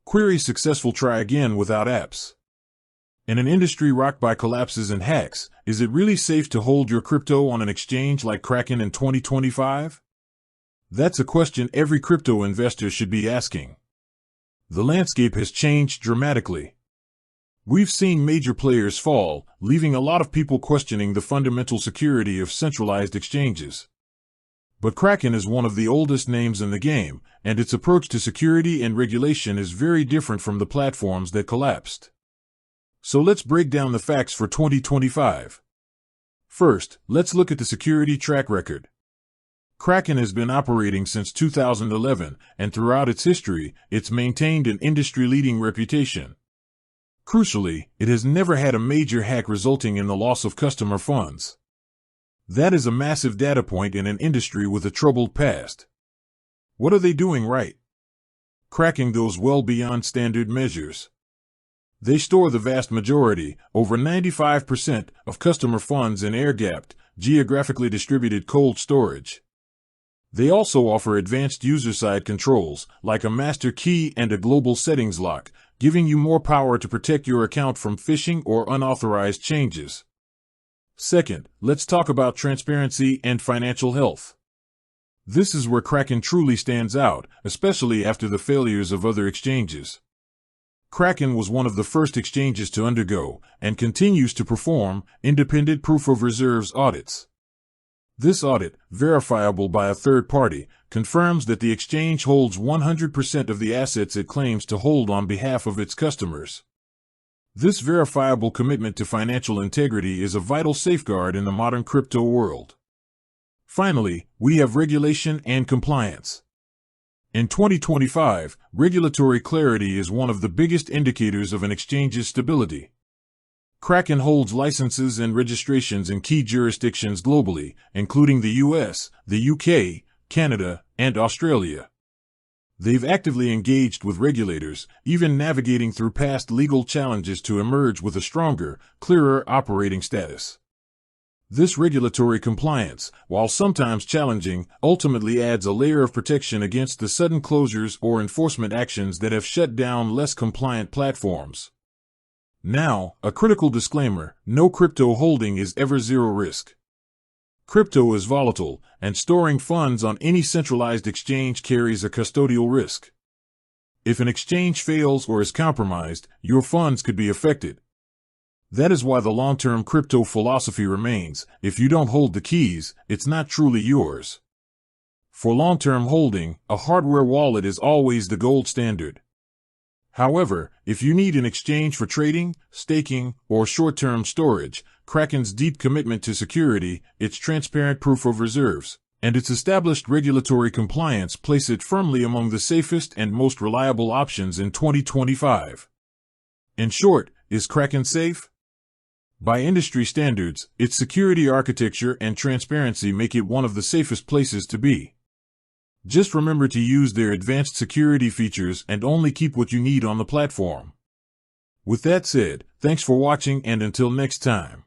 Query successful, try again without apps. In an industry rocked by collapses and hacks, is it really safe to hold your crypto on an exchange like Kraken in 2025? That's a question every crypto investor should be asking. The landscape has changed dramatically. We've seen major players fall, leaving a lot of people questioning the fundamental security of centralized exchanges. But Kraken is one of the oldest names in the game, and its approach to security and regulation is very different from the platforms that collapsed. So let's break down the facts for 2025. First, let's look at the security track record. Kraken has been operating since 2011, and throughout its history, it's maintained an industry-leading reputation. Crucially, it has never had a major hack resulting in the loss of customer funds. That is a massive data point in an industry with a troubled past. What are they doing right? Kraken goes well beyond standard measures. They store the vast majority, over 95%, of customer funds in air-gapped, geographically distributed cold storage. They also offer advanced user-side controls, like a master key and a global settings lock, giving you more power to protect your account from phishing or unauthorized changes. Second, let's talk about transparency and financial health. This is where Kraken truly stands out, especially after the failures of other exchanges. Kraken was one of the first exchanges to undergo, and continues to perform, independent proof of reserves audits. This audit, verifiable by a third party, confirms that the exchange holds 100% of the assets it claims to hold on behalf of its customers. This verifiable commitment to financial integrity is a vital safeguard in the modern crypto world. Finally, we have regulation and compliance. In 2025, regulatory clarity is one of the biggest indicators of an exchange's stability. Kraken holds licenses and registrations in key jurisdictions globally, including the US, the UK, Canada, and Australia. They've actively engaged with regulators, even navigating through past legal challenges to emerge with a stronger, clearer operating status. This regulatory compliance, while sometimes challenging, ultimately adds a layer of protection against the sudden closures or enforcement actions that have shut down less compliant platforms. Now, a critical disclaimer: no crypto holding is ever zero risk. Crypto is volatile, and storing funds on any centralized exchange carries a custodial risk. If an exchange fails or is compromised, your funds could be affected. That is why the long-term crypto philosophy remains: if you don't hold the keys, it's not truly yours. For long-term holding, a hardware wallet is always the gold standard. However, if you need an exchange for trading, staking, or short-term storage, Kraken's deep commitment to security, its transparent proof of reserves, and its established regulatory compliance place it firmly among the safest and most reliable options in 2025. In short, is Kraken safe? By industry standards, its security architecture and transparency make it one of the safest places to be. Just remember to use their advanced security features and only keep what you need on the platform. With that said, thanks for watching, and until next time.